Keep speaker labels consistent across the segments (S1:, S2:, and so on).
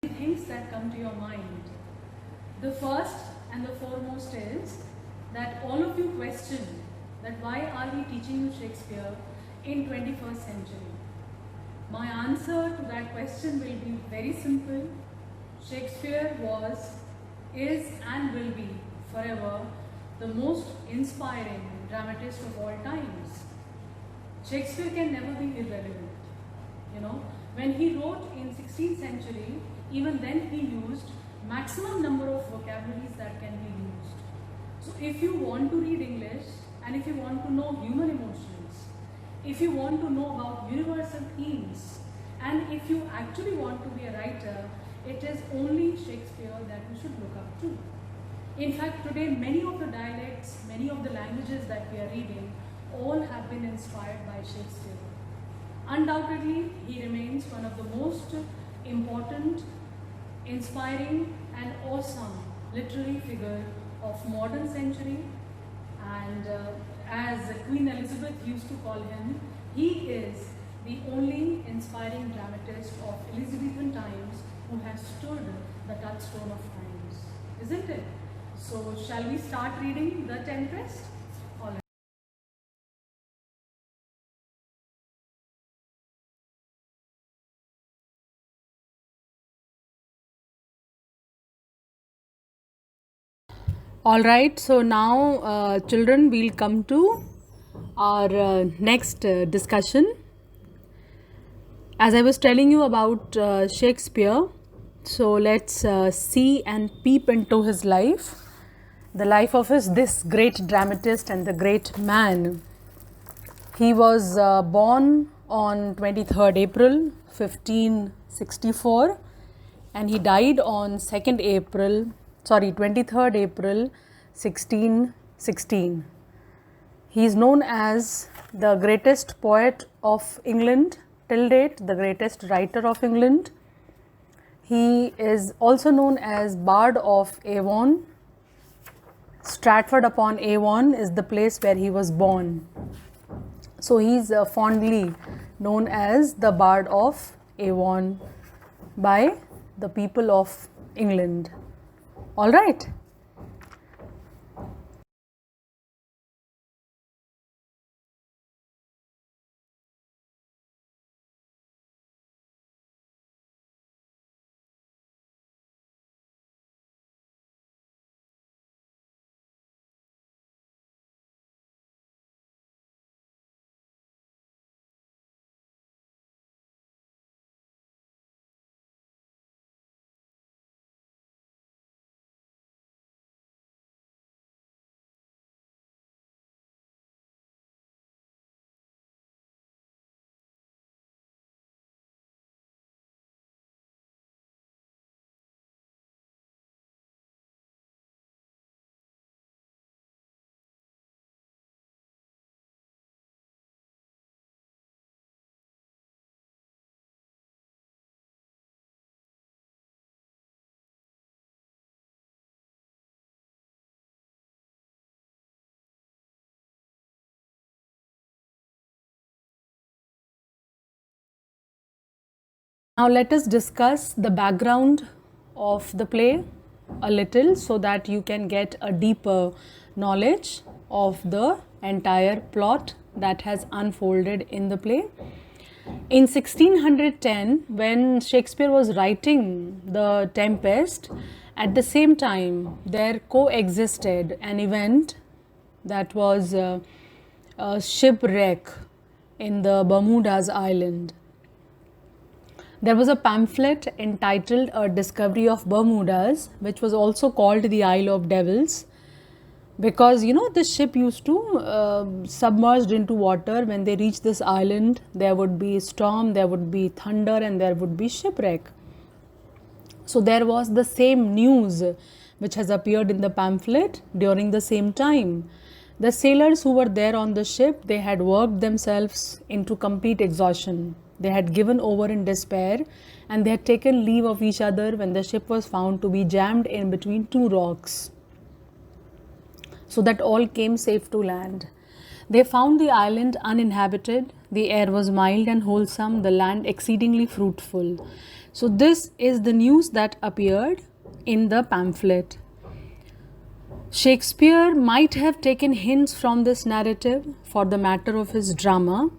S1: things that come to your mind. The first and the foremost is that all of you question that why are we teaching you Shakespeare in 21st century? My answer to that question will be very simple. Shakespeare was, is and will be forever the most inspiring dramatist of all times. Shakespeare can never be irrelevant. When he wrote in 16th century, even then he used maximum number of vocabularies that can be used. So if you want to read English and if you want to know human emotions, if you want to know about universal themes, and if you actually want to be a writer, it is only Shakespeare that you should look up to. In fact, today many of the dialects, many of the languages that we are reading, all have been inspired by Shakespeare. Undoubtedly, he remains one of the most important, inspiring and awesome literary figure of modern century, and as Queen Elizabeth used to call him, he is the only inspiring dramatist of Elizabethan times who has stood the touchstone of times, isn't it? So shall we start reading The Tempest? All right. All right, so now children, we'll come to our next discussion. As I was telling you about Shakespeare, so let's see and peep into his life, the life of this great dramatist and the great man. He was born on 23rd April 1564 and he died on 23rd April 1616. He is known as the greatest poet of England till date, the greatest writer of England. He is also known as Bard of Avon. Stratford upon Avon is the place where he was born. So he is fondly known as the Bard of Avon by the people of England. All right. Now let us discuss the background of the play a little so that you can get a deeper knowledge of the entire plot that has unfolded in the play. In 1610, when Shakespeare was writing The Tempest, at the same time there coexisted an event that was a shipwreck in the Bermudas Island. There was a pamphlet entitled A Discovery of Bermudas, which was also called the Isle of Devils, because the ship used to submerged into water. When they reached this island, there would be storm, there would be thunder, and there would be shipwreck. So there was the same news which has appeared in the pamphlet during the same time. The sailors who were there on the ship, they had worked themselves into complete exhaustion. They had given over in despair and they had taken leave of each other when the ship was found to be jammed in between two rocks, so that all came safe to land. They found the island uninhabited. the air was mild and wholesome, the land exceedingly fruitful. So this is the news that appeared in the pamphlet. Shakespeare might have taken hints from this narrative for the matter of his drama,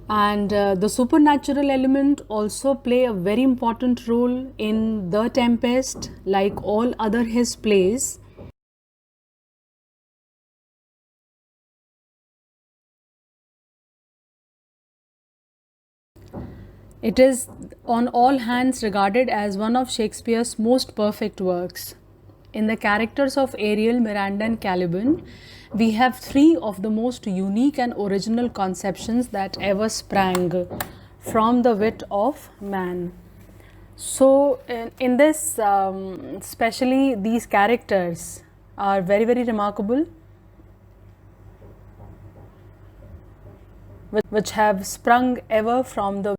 S1: and the supernatural element also play a very important role in The Tempest, like all other his plays. It is on all hands regarded as one of Shakespeare's most perfect works. In the characters of Ariel, Miranda and Caliban, we have three of the most unique and original conceptions that ever sprang from the wit of man. So in this, especially these characters are very, very remarkable, which have sprung ever from the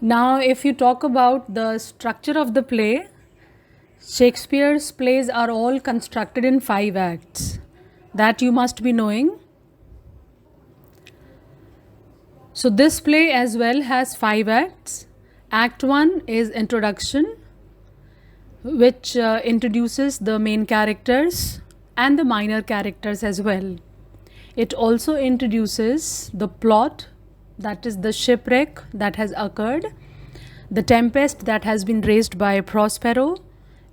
S1: Now, if you talk about the structure of the play, Shakespeare's plays are all constructed in 5 acts. That you must be knowing. So, this play as well has 5 acts. Act 1 is introduction, which introduces the main characters and the minor characters as well. It also introduces the plot, that is the shipwreck that has occurred, the tempest that has been raised by Prospero,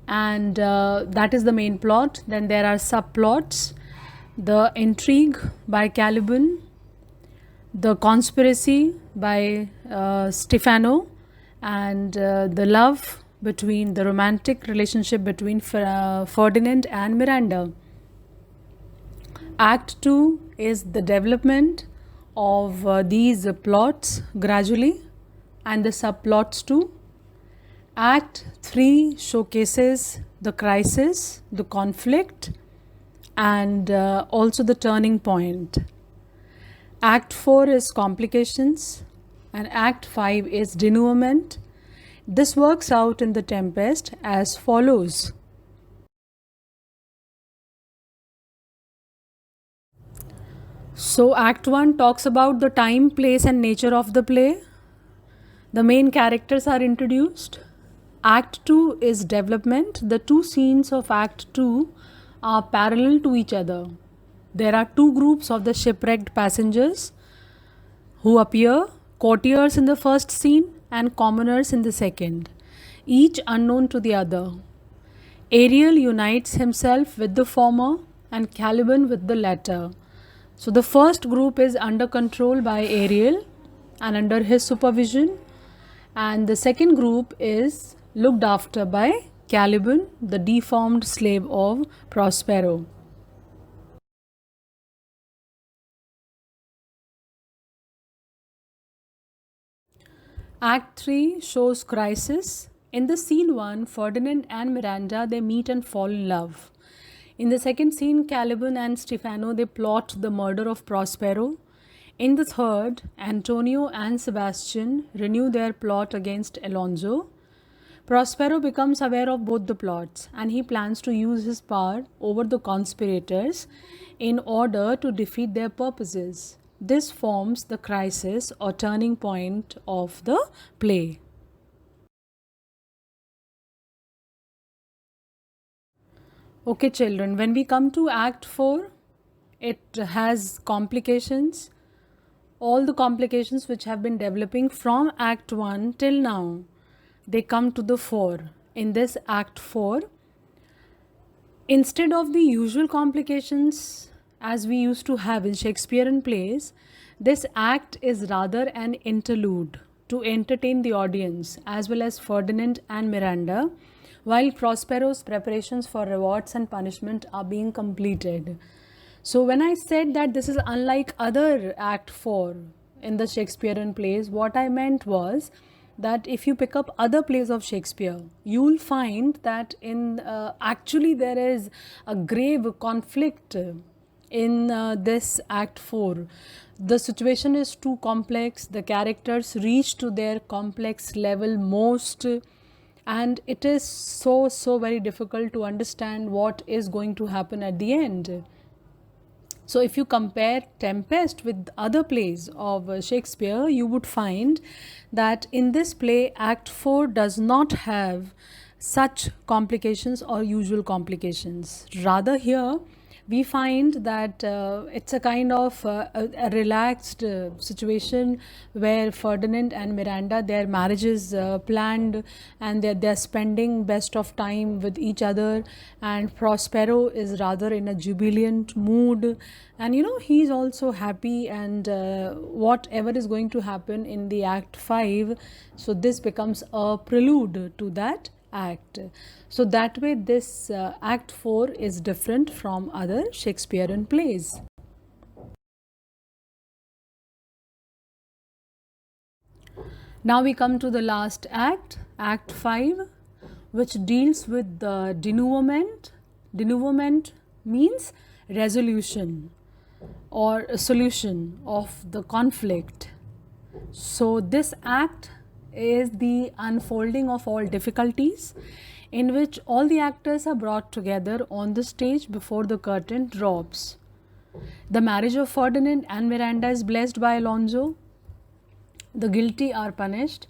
S1: and that is the main plot. Then there are subplots, the intrigue by Caliban, the conspiracy by Stephano, and the love between the romantic relationship between Ferdinand and Miranda. Act 2 is the development of these plots gradually and the subplots too. Act 3 showcases the crisis, the conflict, and also the turning point. Act 4 is complications, and Act 5 is denouement. This works out in The Tempest as follows. So, Act 1 talks about the time, place, and nature of the play. The main characters are introduced. Act 2 is development. The two scenes of Act 2 are parallel to each other. There are two groups of the shipwrecked passengers who appear, courtiers in the first scene and commoners in the second, each unknown to the other. Ariel unites himself with the former and Caliban with the latter. So the first group is under control by Ariel and under his supervision, and the second group is looked after by Caliban, the deformed slave of Prospero. Act 3 shows crisis. In the scene 1, Ferdinand and Miranda, they meet and fall in love. In the second scene, Caliban and Stephano, they plot the murder of Prospero. In the third, Antonio and Sebastian renew their plot against Alonso. Prospero becomes aware of both the plots and he plans to use his power over the conspirators in order to defeat their purposes. This forms the crisis or turning point of the play. Okay, children, when we come to Act 4, it has complications, all the complications which have been developing from Act 1 till now, they come to the fore. In this Act 4, instead of the usual complications as we used to have in Shakespearean plays, this act is rather an interlude to entertain the audience as well as Ferdinand and Miranda, while Prospero's preparations for rewards and punishment are being completed. So when I said that this is unlike other Act 4 in the Shakespearean plays, what I meant was that if you pick up other plays of Shakespeare, you will find that in actually there is a grave conflict in this Act 4. The situation is too complex, the characters reach to their complex level most and it is so very difficult to understand what is going to happen at the end. So, if you compare Tempest with other plays of Shakespeare, you would find that in this play, Act 4 does not have such complications or usual complications. Rather, here we find that it's a kind of a relaxed situation where Ferdinand and Miranda, their marriage is planned, and they're spending best of time with each other, and Prospero is rather in a jubilant mood, and he's also happy, and whatever is going to happen in the Act 5, so this becomes a prelude to that act. So that way this Act 4 is different from other Shakespearean plays. Now we come to the last act, Act 5, which deals with the denouement. Denouement means resolution or a solution of the conflict. So this act is the unfolding of all difficulties, in which all the actors are brought together on the stage before the curtain drops. The marriage of Ferdinand and Miranda is blessed by Alonso. The guilty are punished.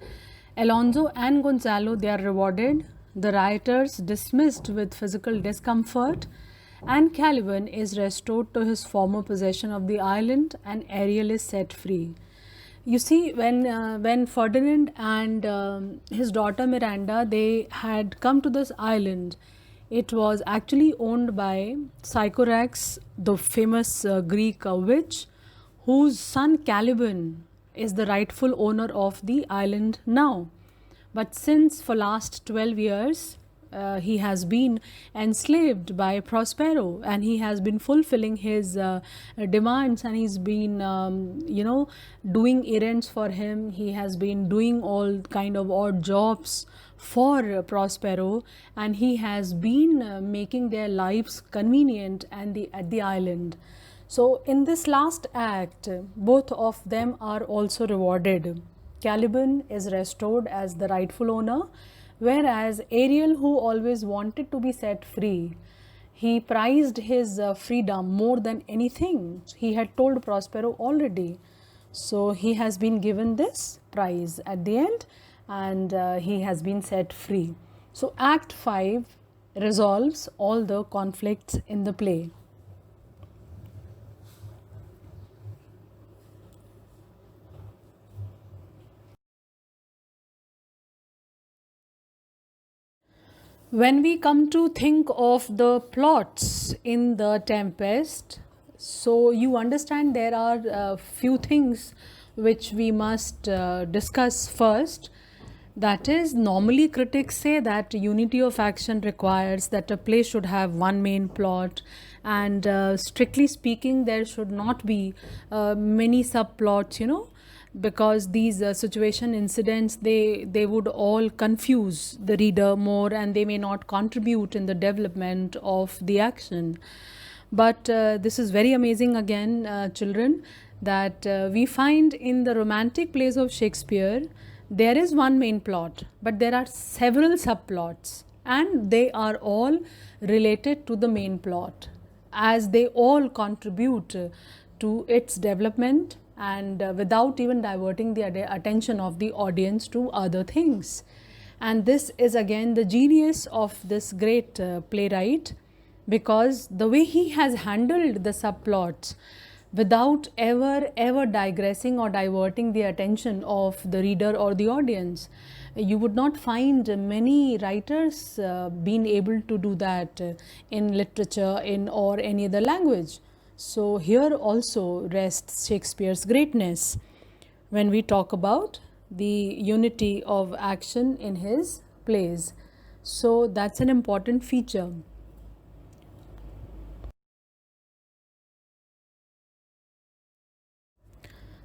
S1: Alonso and Gonzalo, they are rewarded. The rioters dismissed with physical discomfort, and Caliban is restored to his former possession of the island, and Ariel is set free. You see, when Ferdinand and his daughter Miranda, they had come to this island, it was actually owned by Sycorax, the famous Greek witch, whose son Caliban is the rightful owner of the island now. But since for last 12 years, he has been enslaved by Prospero, and he has been fulfilling his demands, and he's been doing errands for him. He has been doing all kind of odd jobs for Prospero, and he has been making their lives convenient at the island. So in this last act, both of them are also rewarded. Caliban is restored as the rightful owner, whereas Ariel, who always wanted to be set free, he prized his freedom more than anything. He had told Prospero already. So he has been given this prize at the end, and he has been set free. So Act 5 resolves all the conflicts in the play. When we come to think of the plots in the Tempest, so you understand there are a few things which we must discuss first. That is, normally critics say that unity of action requires that a play should have one main plot, and strictly speaking, there should not be many subplots, because these situation incidents, they would all confuse the reader more, and they may not contribute in the development of the action. But this is very amazing again, children, that we find in the romantic plays of Shakespeare, there is one main plot, but there are several subplots, and they are all related to the main plot, as they all contribute to its development, and without even diverting the attention of the audience to other things. And this is again the genius of this great playwright, because the way he has handled the subplots without ever digressing or diverting the attention of the reader or the audience, you would not find many writers being able to do that in literature or any other language. So here also rests Shakespeare's greatness when we talk about the unity of action in his plays. So that's an important feature.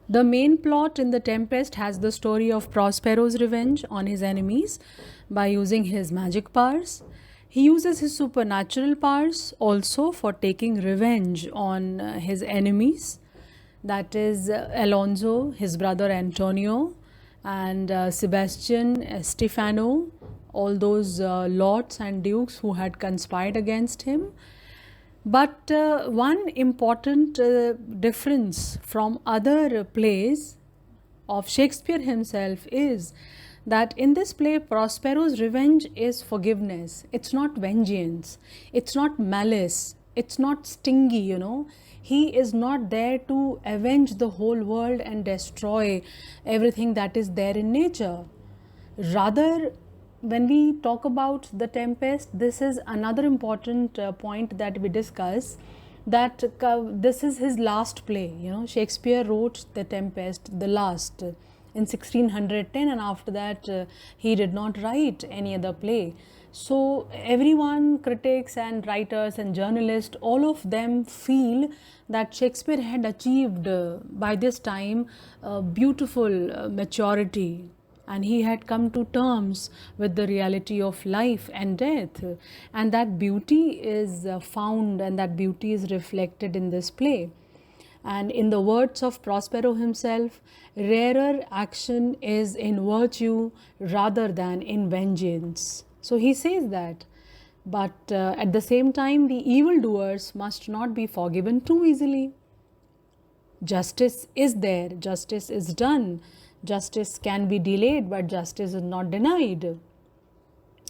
S1: The main plot in The Tempest has the story of Prospero's revenge on his enemies by using his magic powers. He uses his supernatural powers also for taking revenge on his enemies, that is Alonso, his brother Antonio, and Sebastian, Stefano, all those lords and dukes who had conspired against him. But one important difference from other plays of Shakespeare himself is that in this play, Prospero's revenge is forgiveness. It's not vengeance. It's not malice. It's not stingy, you know. He is not there to avenge the whole world and destroy everything that is there in nature. Rather, when we talk about The Tempest, this is another important point that we discuss, that this is his last play. You know, Shakespeare wrote The Tempest, the last, in 1610, and after that he did not write any other play. So everyone, critics and writers and journalists, all of them feel that Shakespeare had achieved by this time beautiful maturity, and he had come to terms with the reality of life and death, and that beauty is found and that beauty is reflected in this play. And in the words of Prospero himself, rarer action is in virtue rather than in vengeance. So he says that. But at the same time, the evildoers must not be forgiven too easily. Justice is there, justice is done. Justice can be delayed, but justice is not denied.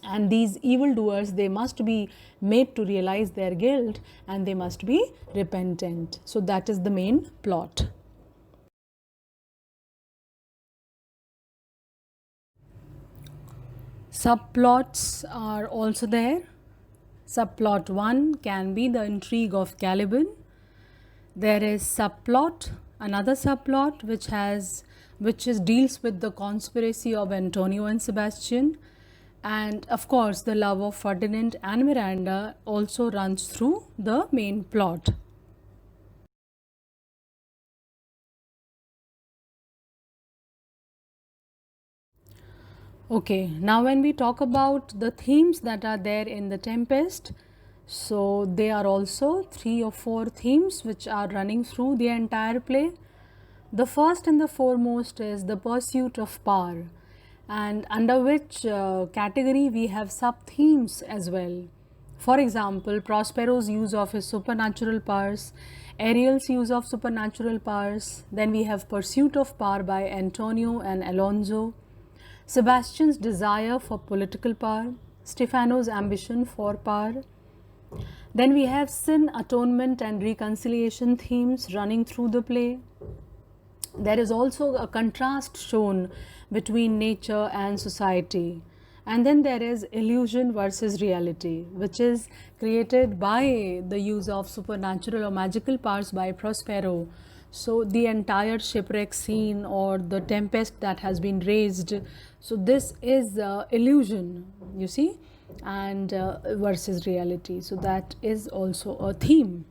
S1: And these evildoers, they must be made to realize their guilt and they must be repentant. So that is the main plot. Subplots are also there. Subplot 1 can be the intrigue of Caliban. There is subplot, another subplot which deals with the conspiracy of Antonio and Sebastian. And of course, the love of Ferdinand and Miranda also runs through the main plot. Okay, now when we talk about the themes that are there in The Tempest, so there are also 3 or 4 themes which are running through the entire play. The first and the foremost is the pursuit of power, and under which category we have sub-themes as well. For example, Prospero's use of his supernatural powers, Ariel's use of supernatural powers, then we have pursuit of power by Antonio and Alonso, Sebastian's desire for political power, Stefano's ambition for power. Then we have sin, atonement and reconciliation themes running through the play. There is also a contrast shown between nature and society. And then there is illusion versus reality, which is created by the use of supernatural or magical powers by Prospero. So the entire shipwreck scene or the tempest that has been raised, so this is illusion, you see, and versus reality. So that is also a theme.